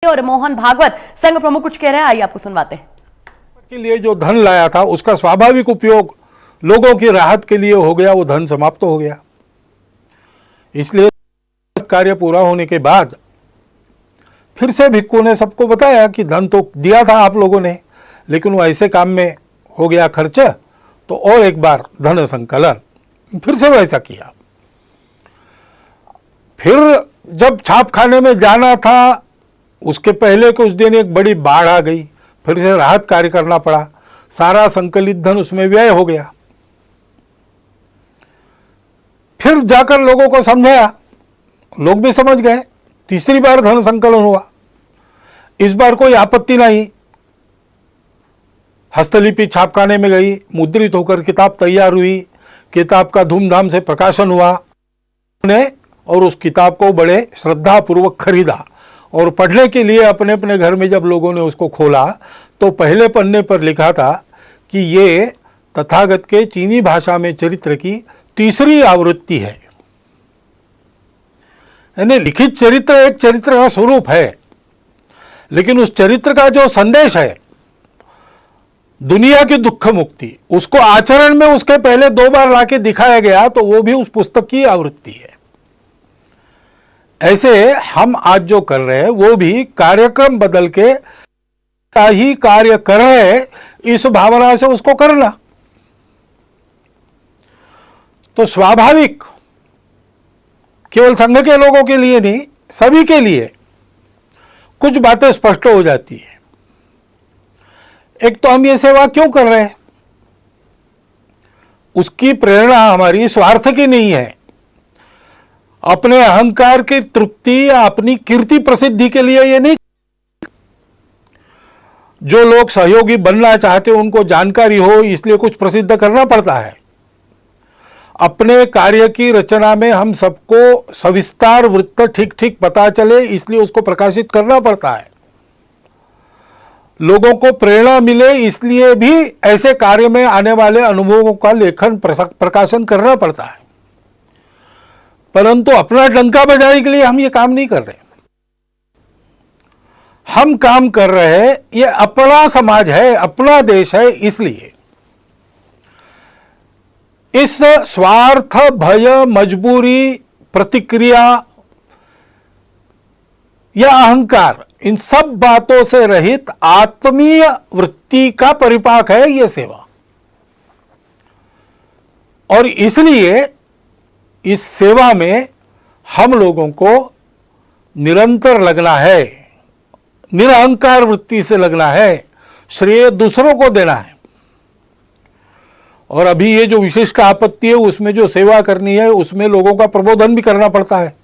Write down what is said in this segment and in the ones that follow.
और मोहन भागवत संघ प्रमुख कुछ कह रहे हैं, आइए आपको सुनवाते हैं। के लिए जो धन लाया था उसका स्वाभाविक उपयोग लोगों की राहत के लिए हो गया, वो धन समाप्त हो गया। इसलिए कार्य पूरा होने के बाद फिर से भिक्खू ने सबको बताया कि धन तो दिया था आप लोगों ने, लेकिन वो ऐसे काम में हो गया खर्च, तो और एक बार धन संकलन फिर से वैसा किया। फिर जब छाप खाने में जाना था उसके पहले कुछ दिन एक बड़ी बाढ़ आ गई, फिर से राहत कार्य करना पड़ा, सारा संकलित धन उसमें व्यय हो गया। फिर जाकर लोगों को समझाया, लोग भी समझ गए, तीसरी बार धन संकलन हुआ। इस बार कोई आपत्ति नहीं, हस्तलिपि छापखाने में गई, मुद्रित होकर किताब तैयार हुई, किताब का धूमधाम से प्रकाशन हुआ ने, और उस किताब को बड़े श्रद्धापूर्वक खरीदा और पढ़ने के लिए अपने अपने घर में जब लोगों ने उसको खोला तो पहले पन्ने पर लिखा था कि ये तथागत के चीनी भाषा में चरित्र की तीसरी आवृत्ति है। यानी लिखित चरित्र एक चरित्र का स्वरूप है, लेकिन उस चरित्र का जो संदेश है दुनिया की दुख मुक्ति, उसको आचरण में उसके पहले 2 बार लाके दिखाया गया, तो वो भी उस पुस्तक की आवृत्ति है। ऐसे हम आज जो कर रहे हैं वो भी कार्यक्रम बदल के ही कार्य कर रहे हैं, इस भावना से उसको करना। तो स्वाभाविक केवल संघ के लोगों के लिए नहीं, सभी के लिए कुछ बातें स्पष्ट हो जाती है। एक तो हम ये सेवा क्यों कर रहे हैं, उसकी प्रेरणा हमारी स्वार्थ की नहीं है, अपने अहंकार की तृप्ति या अपनी कीर्ति प्रसिद्धि के लिए ये नहीं। जो लोग सहयोगी बनना चाहते हैं उनको जानकारी हो इसलिए कुछ प्रसिद्ध करना पड़ता है। अपने कार्य की रचना में हम सबको सविस्तार वृत्त ठीक ठीक पता चले इसलिए उसको प्रकाशित करना पड़ता है। लोगों को प्रेरणा मिले इसलिए भी ऐसे कार्य में आने वाले अनुभवों का लेखन प्रकाशन करना पड़ता है। परंतु अपना डंका बजाने के लिए हम ये काम नहीं कर रहे। हम काम कर रहे हैं, ये अपना समाज है, अपना देश है, इसलिए इस स्वार्थ, भय, मजबूरी, प्रतिक्रिया या अहंकार, इन सब बातों से रहित आत्मीय वृत्ति का परिपाक है ये सेवा। और इसलिए इस सेवा में हम लोगों को निरंतर लगना है, निरहंकार वृत्ति से लगना है, श्रेय दूसरों को देना है। और अभी ये जो विशिष्ट आपत्ति है उसमें जो सेवा करनी है उसमें लोगों का प्रबोधन भी करना पड़ता है,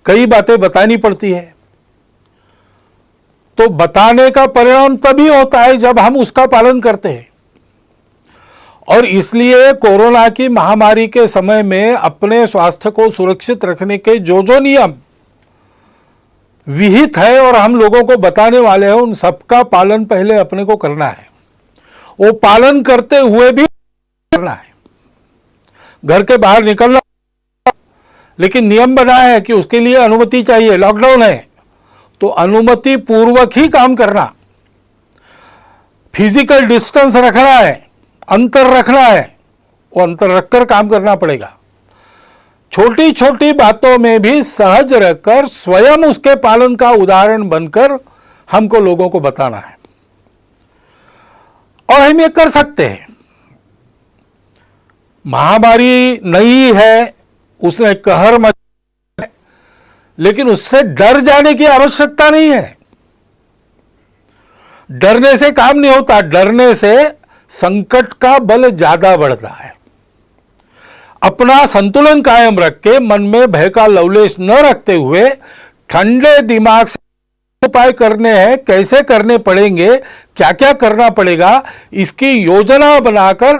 कई बातें बतानी पड़ती है। तो बताने का परिणाम तभी होता है जब हम उसका पालन करते हैं। और इसलिए कोरोना की महामारी के समय में अपने स्वास्थ्य को सुरक्षित रखने के जो जो नियम विहित है और हम लोगों को बताने वाले हैं उन सबका पालन पहले अपने को करना है। वो पालन करते हुए भी करना है। घर के बाहर निकलना, लेकिन नियम बना है कि उसके लिए अनुमति चाहिए, लॉकडाउन है तो अनुमति पूर्वक ही काम करना, फिजिकल डिस्टेंस रखना है, अंतर रखना है, वो अंतर रखकर काम करना पड़ेगा। छोटी छोटी बातों में भी सहज रहकर स्वयं उसके पालन का उदाहरण बनकर हमको लोगों को बताना है। और हम ये कर सकते हैं। महामारी नई है, उसने कहर मचा, लेकिन उससे डर जाने की आवश्यकता नहीं है। डरने से काम नहीं होता, डरने से संकट का बल ज्यादा बढ़ता है। अपना संतुलन कायम रख के मन में भय का लवलेश न रखते हुए ठंडे दिमाग से उपाय करने हैं, कैसे करने पड़ेंगे, क्या क्या करना पड़ेगा, इसकी योजना बनाकर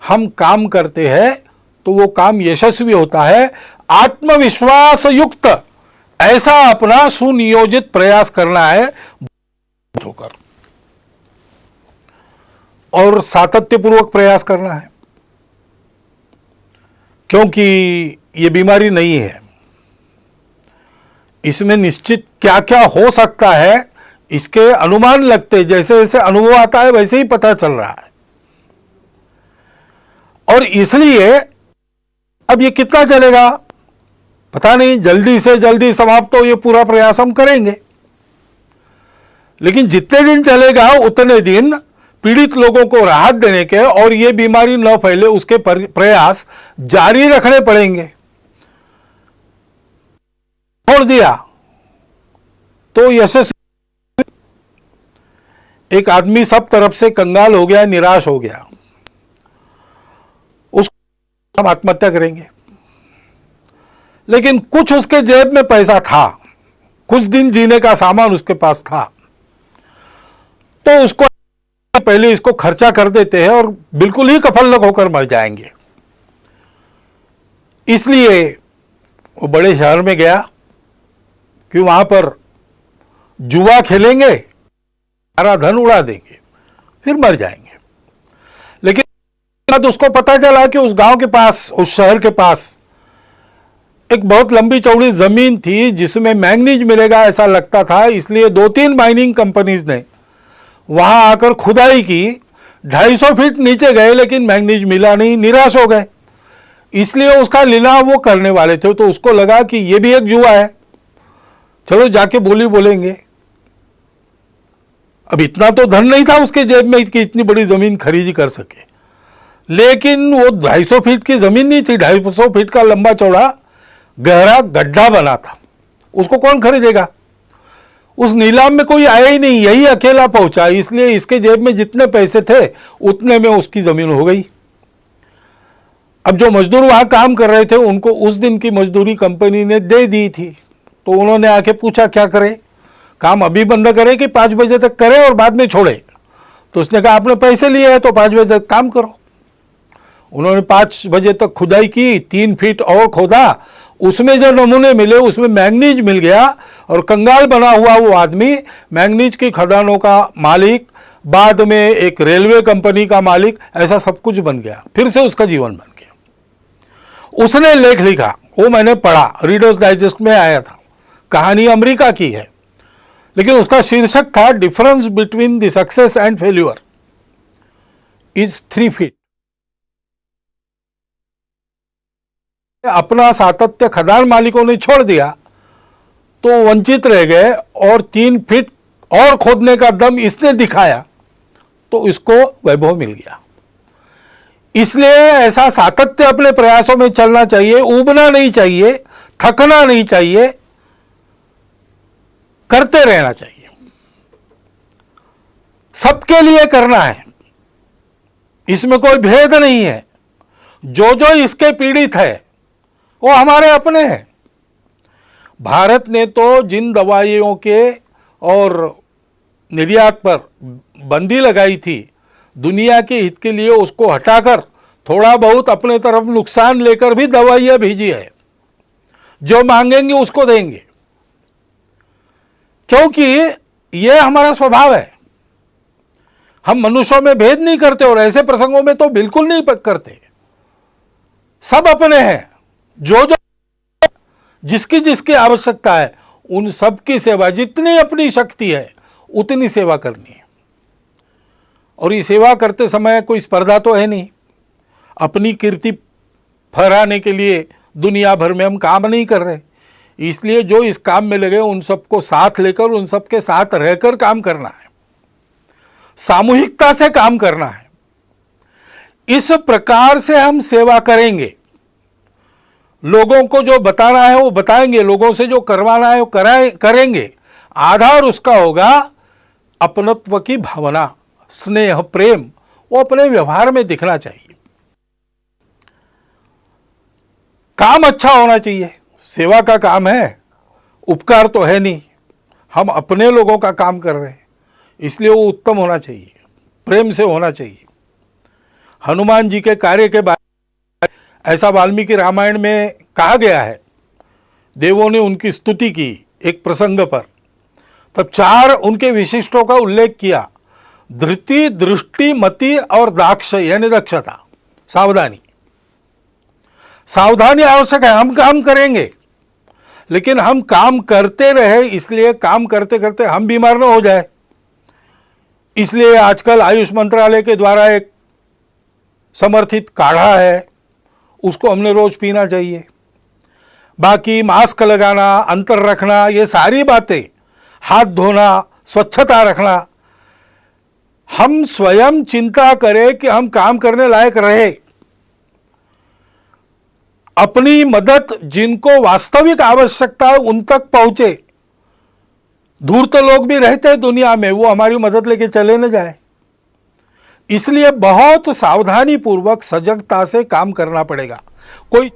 हम काम करते हैं तो वो काम यशस्वी होता है। आत्मविश्वास युक्त ऐसा अपना सुनियोजित प्रयास करना है होकर, और सातत्यपूर्वक प्रयास करना है, क्योंकि ये बीमारी नहीं है, इसमें निश्चित क्या क्या हो सकता है इसके अनुमान लगते, जैसे जैसे अनुभव आता है वैसे ही पता चल रहा है। और इसलिए अब ये कितना चलेगा पता नहीं, जल्दी से जल्दी समाप्त हो ये पूरा प्रयास हम करेंगे, लेकिन जितने दिन चलेगा उतने दिन पीड़ित लोगों को राहत देने के और ये बीमारी न फैले उसके प्रयास जारी रखने पड़ेंगे। छोड़ दिया तो यशस्वी, एक आदमी सब तरफ से कंगाल हो गया, निराश हो गया, उसको हम आत्महत्या करेंगे। लेकिन कुछ उसके जेब में पैसा था, कुछ दिन जीने का सामान उसके पास था, तो उसको पहले इसको खर्चा कर देते हैं और बिल्कुल ही कफलक होकर मर जाएंगे। इसलिए वो बड़े शहर में गया कि वहां पर जुआ खेलेंगे, सारा धन उड़ा देंगे, फिर मर जाएंगे। लेकिन बाद उसको पता चला कि उस गांव के पास, उस शहर के पास एक बहुत लंबी चौड़ी जमीन थी जिसमें मैंगनीज मिलेगा ऐसा लगता था। इसलिए 2-3 माइनिंग कंपनीज ने वहां आकर खुदाई की, 250 फीट नीचे गए लेकिन मैंगनीज मिला नहीं, निराश हो गए। इसलिए उसका लीलाव वो करने वाले थे, तो उसको लगा कि ये भी एक जुआ है, चलो जाके बोली बोलेंगे। अब इतना तो धन नहीं था उसके जेब में कि इतनी बड़ी जमीन खरीदी कर सके, लेकिन वो 250 फीट की जमीन नहीं थी, 250 फीट का लंबा चौड़ा गहरा गड्ढा बना था, उसको कौन खरीदेगा। उस नीलाम में कोई आया ही नहीं, यही अकेला पहुंचा, इसलिए इसके जेब में जितने पैसे थे उतने में उसकी जमीन हो गई। अब जो मजदूर वहां काम कर रहे थे उनको उस दिन की मजदूरी कंपनी ने दे दी थी, तो उन्होंने आके पूछा क्या करें, काम अभी बंद करें कि 5 बजे तक करें और बाद में छोड़े। तो उसने कहा आपने पैसे लिए हैं तो 5 बजे तक काम करो। उन्होंने 5 बजे तक खुदाई की, 3 फीट और खोदा, उसमें जो नमूने मिले उसमें मैंगनीज मिल गया और कंगाल बना हुआ वो आदमी मैंगनीज की खदानों का मालिक, बाद में एक रेलवे कंपनी का मालिक, ऐसा सब कुछ बन गया, फिर से उसका जीवन बन गया। उसने लेख लिखा, वो मैंने पढ़ा, रीडर्स डाइजेस्ट में आया था, कहानी अमेरिका की है, लेकिन उसका शीर्षक था difference between the success and failure is 3 feet. अपना सातत्य खदान मालिकों ने छोड़ दिया तो वंचित रह गए, और 3 फीट और खोदने का दम इसने दिखाया तो इसको वैभव मिल गया। इसलिए ऐसा सातत्य अपने प्रयासों में चलना चाहिए, ऊबना नहीं चाहिए, थकना नहीं चाहिए, करते रहना चाहिए, सबके लिए करना है, इसमें कोई भेद नहीं है। जो जो इसके पीड़ित है वो हमारे अपने हैं। भारत ने तो जिन दवाइयों के और निर्यात पर बंदी लगाई थी दुनिया के हित के लिए, उसको हटाकर थोड़ा बहुत अपने तरफ नुकसान लेकर भी दवाइयां भेजी है। जो मांगेंगे उसको देंगे, क्योंकि यह हमारा स्वभाव है। हम मनुष्यों में भेद नहीं करते और ऐसे प्रसंगों में तो बिल्कुल नहीं करते। सब अपने हैं, जो जो जिसकी जिसकी आवश्यकता है उन सब की सेवा, जितनी अपनी शक्ति है उतनी सेवा करनी है। और ये सेवा करते समय कोई स्पर्धा तो है नहीं, अपनी कीर्ति फहराने के लिए दुनिया भर में हम काम नहीं कर रहे। इसलिए जो इस काम में लगे उन सबको साथ लेकर, उन सबके साथ रहकर काम करना है, सामूहिकता से काम करना है। इस प्रकार से हम सेवा करेंगे, लोगों को जो बताना है वो बताएंगे, लोगों से जो करवाना है वो करेंगे। आधार उसका होगा अपनत्व की भावना, स्नेह, प्रेम, वो अपने व्यवहार में दिखना चाहिए। काम अच्छा होना चाहिए, सेवा का काम है, उपकार तो है नहीं। हम अपने लोगों का काम कर रहे हैं, इसलिए वो उत्तम होना चाहिए, प्रेम से होना चाहिए। हनुमान जी के कार्य के बारे ऐसा वाल्मीकि रामायण में कहा गया है, देवों ने उनकी स्तुति की एक प्रसंग पर, तब 4 उनके विशिष्टों का उल्लेख किया, धृति, दृष्टि, मति और दाक्ष, यानी दक्षता, सावधानी। सावधानी आवश्यक है, हम काम करेंगे लेकिन हम काम करते रहे, इसलिए काम करते करते हम बीमार न हो जाए, इसलिए आजकल आयुष मंत्रालय के द्वारा एक समर्थित काढ़ा है, उसको हमने रोज पीना चाहिए। बाकी मास्क लगाना, अंतर रखना, ये सारी बातें, हाथ धोना, स्वच्छता रखना, हम स्वयं चिंता करें कि हम काम करने लायक रहे। अपनी मदद जिनको वास्तविक आवश्यकता है उन तक पहुंचे। दूर तो लोग भी रहते हैं दुनिया में, वो हमारी मदद लेके चले न जाए। इसलिए बहुत सावधानी पूर्वक, सजगता से काम करना पड़ेगा। कोई